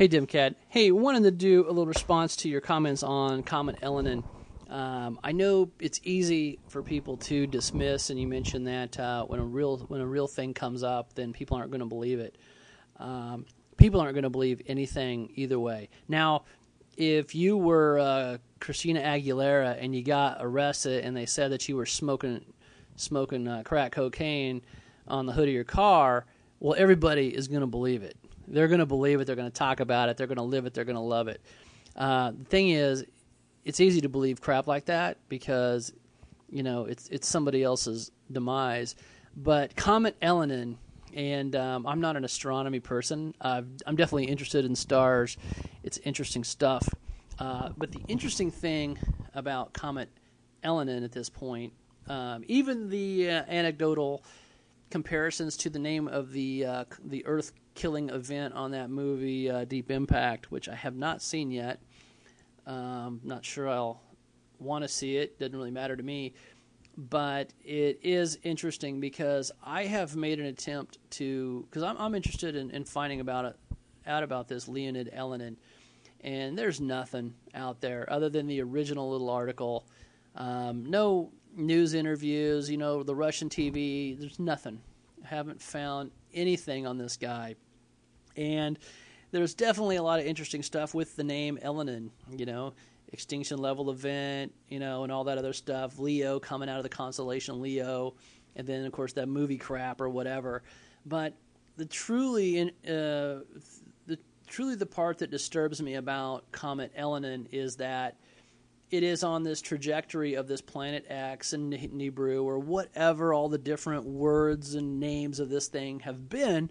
Hey, DEMCAD. Hey, wanted to do a little response to your comments on Comet Elenin. I know it's easy for people to dismiss, and you mentioned that when a real thing comes up, then people aren't going to believe it. People aren't going to believe anything either way. Now, if you were Christina Aguilera and you got arrested and they said that you were smoking crack cocaine on the hood of your car, well, everybody is going to believe it. They're going to believe it. They're going to talk about it. They're going to live it. They're going to love it. The thing is, it's easy to believe crap like that because, you know, it's somebody else's demise. But Comet Elenin, and I'm not an astronomy person. I'm definitely interested in stars. It's interesting stuff. But the interesting thing about Comet Elenin at this point, even the anecdotal comparisons to the name of the Earth-killing event on that movie, Deep Impact, which I have not seen yet. Not sure I'll want to see it. Doesn't really matter to me. But it is interesting because I have made an attempt to, because I'm interested in finding out about this Leonid Elenin, and there's nothing out there other than the original little article. No news interviews, the Russian TV. There's nothing. I haven't found anything on this guy, and there's definitely a lot of interesting stuff with the name Elenin. Extinction level event, and all that other stuff. Leo coming out of the constellation Leo, and then of course that movie crap or whatever. But the part that disturbs me about Comet Elenin is that it is on this trajectory of this planet X in Nibiru or whatever all the different words and names of this thing have been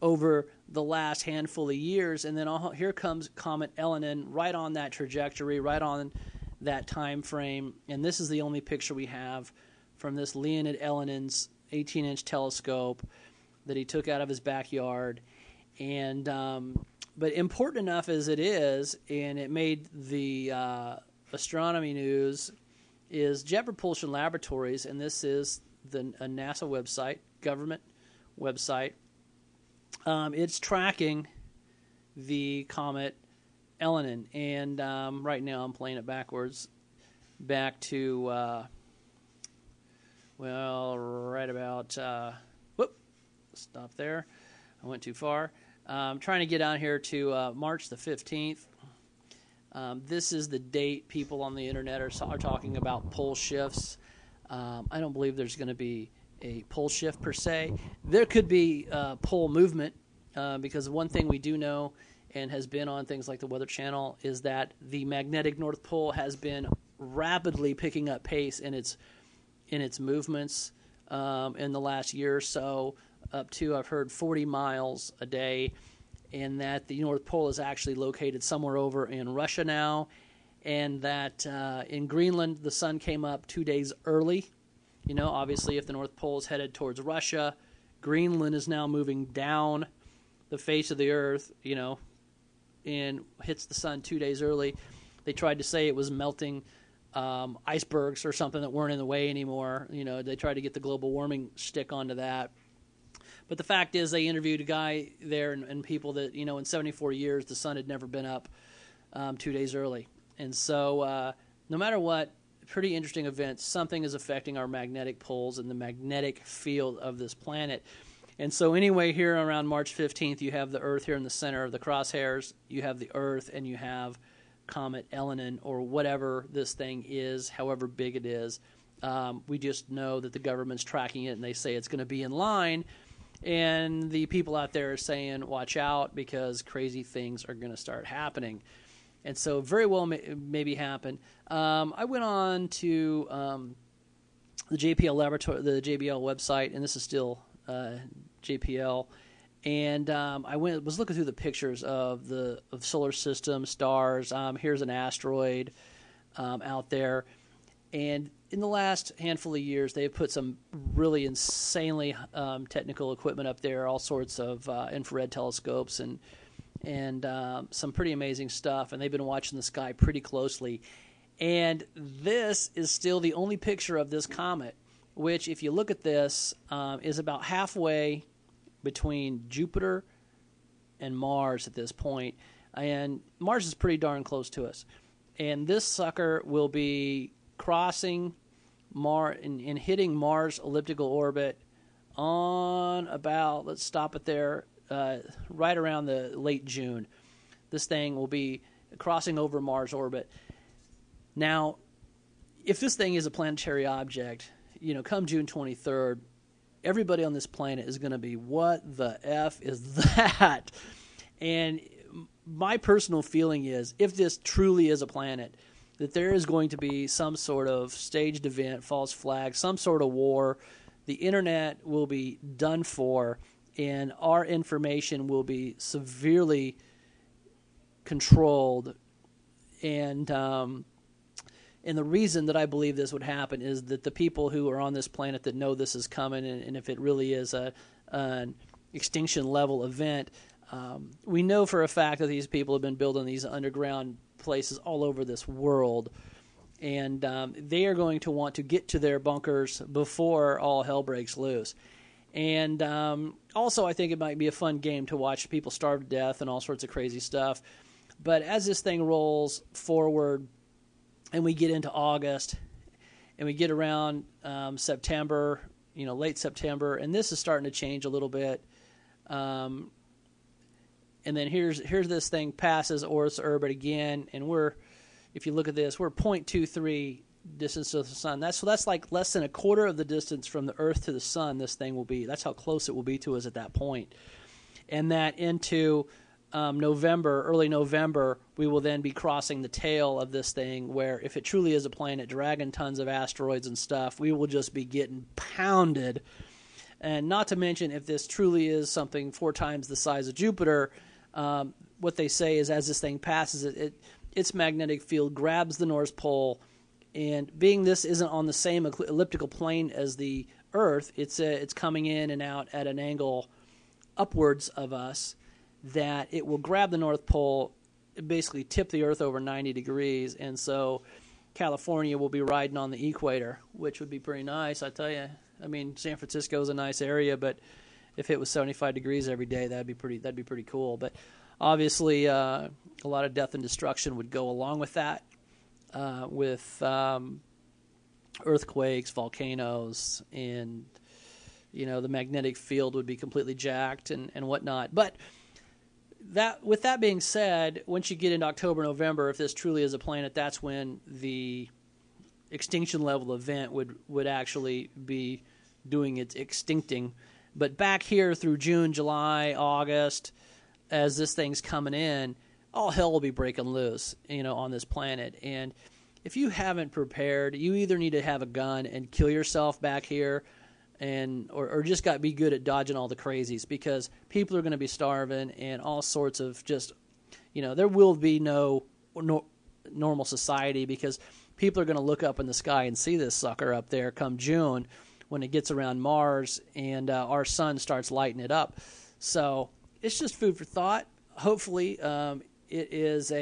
over the last handful of years, and then here comes Comet Elenin right on that trajectory, right on that time frame, and this is the only picture we have from this Leonid Elenin's 18-inch telescope that he took out of his backyard, and but important enough as it is, and it made the astronomy news, is Jet Propulsion Laboratories, and this is a NASA website, government website. It's tracking the comet Elenin, and right now I'm playing it backwards, back to, right about, stop there. I went too far. I'm trying to get down here to March the 15th. This is the date people on the internet are talking about pole shifts. I don't believe there's going to be a pole shift per se. There could be pole movement because one thing we do know and has been on things like the Weather Channel is that the magnetic North Pole has been rapidly picking up pace in its movements in the last year or so, up to, I've heard, 40 miles a day, and that the North Pole is actually located somewhere over in Russia now, and that in Greenland the sun came up 2 days early. Obviously, if the North Pole is headed towards Russia, Greenland is now moving down the face of the Earth, and hits the sun 2 days early. They tried to say it was melting icebergs or something that weren't in the way anymore. They tried to get the global warming stick onto that. But the fact is, they interviewed a guy there and people that, in 74 years, the sun had never been up 2 days early. And so no matter what, pretty interesting event. Something is affecting our magnetic poles and the magnetic field of this planet. And so anyway, here around March 15th, you have the Earth here in the center of the crosshairs. You have the Earth, and you have Comet Elenin, or whatever this thing is, however big it is. We just know that the government's tracking it, and they say it's going to be in line. And the people out there are saying, watch out, because crazy things are going to start happening. And so very well maybe happen. I went on to the JPL laboratory, the JBL website, and this is still JPL. And I was looking through the pictures of solar system, stars. Here's an asteroid out there. And in the last handful of years, they've put some really insanely technical equipment up there, all sorts of infrared telescopes and some pretty amazing stuff. And they've been watching the sky pretty closely. And this is still the only picture of this comet, which, if you look at this, is about halfway between Jupiter and Mars at this point. and Mars is pretty darn close to us. And this sucker will be crossing Mars and hitting Mars' elliptical orbit on about, let's stop it there, right around the late June. This thing will be crossing over Mars' orbit. Now, if this thing is a planetary object, come June 23rd, everybody on this planet is going to be, what the F is that? And my personal feeling is, if this truly is a planet, that there is going to be some sort of staged event, false flag, some sort of war. The internet will be done for, and our information will be severely controlled. And the reason that I believe this would happen is that the people who are on this planet that know this is coming, and if it really is an extinction level event, we know for a fact that these people have been building these underground places all over this world, and they are going to want to get to their bunkers before all hell breaks loose. And also, I think it might be a fun game to watch people starve to death and all sorts of crazy stuff. But as this thing rolls forward and we get into August and we get around September, late September, and this is starting to change a little bit. And then here's this thing passes Earth's orbit again, and if you look at this, we're 0.23 distance to the sun. That's like less than a quarter of the distance from the Earth to the sun this thing will be. That's how close it will be to us at that point. And that into early November, we will then be crossing the tail of this thing, where if it truly is a planet, dragging tons of asteroids and stuff, we will just be getting pounded. And not to mention, if this truly is something 4 times the size of Jupiter, what they say is as this thing passes, its magnetic field grabs the North Pole, and being this isn't on the same elliptical plane as the Earth, it's coming in and out at an angle upwards of us, that it will grab the North Pole, basically tip the Earth over 90 degrees, and so California will be riding on the equator, which would be pretty nice, I tell you. I mean, San Francisco is a nice area, but if it was 75 degrees every day, that'd be pretty cool. But obviously, a lot of death and destruction would go along with that, with earthquakes, volcanoes, and the magnetic field would be completely jacked and whatnot. But with that being said, once you get into October, November, if this truly is a planet, that's when the extinction level event would actually be doing its extincting. But back here through June, July, August, as this thing's coming in, all hell will be breaking loose, on this planet. And if you haven't prepared, you either need to have a gun and kill yourself back here, or just be good at dodging all the crazies, because people are going to be starving and all sorts of just, there will be no normal society, because people are going to look up in the sky and see this sucker up there come June when it gets around Mars and our sun starts lighting it up. So it's just food for thought. Hopefully it is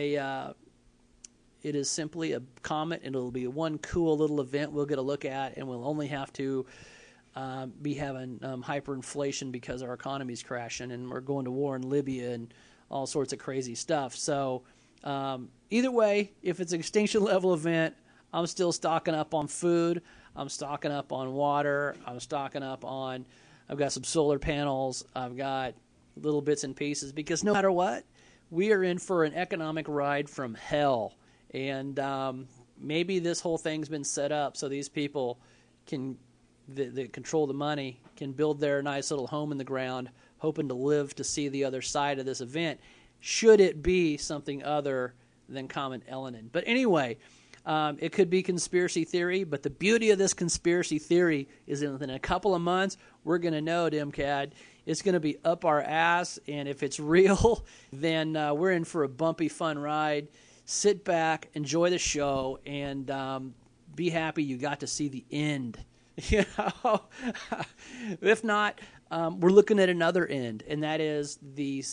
simply a comet, and it'll be one cool little event we'll get a look at, and we'll only have to be having hyperinflation because our economy's crashing and we're going to war in Libya and all sorts of crazy stuff. So either way, if it's an extinction level event, I'm still stocking up on food. I'm stocking up on water. I've got some solar panels. I've got little bits and pieces, because no matter what, we are in for an economic ride from hell. And maybe this whole thing's been set up so these people that control the money can build their nice little home in the ground, hoping to live to see the other side of this event, should it be something other than Comet Elenin. But anyway, it could be conspiracy theory, but the beauty of this conspiracy theory is that in a couple of months, we're going to know, DEMCAD. It's going to be up our ass, and if it's real, then we're in for a bumpy, fun ride. Sit back, enjoy the show, and be happy you got to see the end. If not, we're looking at another end, and that is the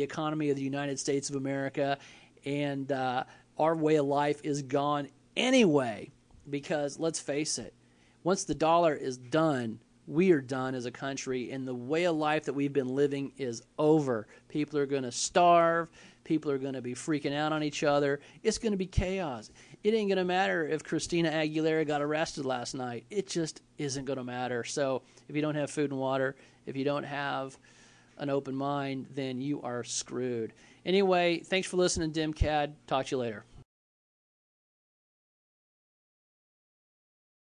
economy of the United States of America, and our way of life is gone anyway, because let's face it, once the dollar is done, we are done as a country, and the way of life that we've been living is over. People are going to starve. People are going to be freaking out on each other. It's going to be chaos. It ain't going to matter if Christina Aguilera got arrested last night. It just isn't going to matter. So if you don't have food and water, if you don't have an open mind, then you are screwed. Anyway, thanks for listening, DEMCAD. Talk to you later.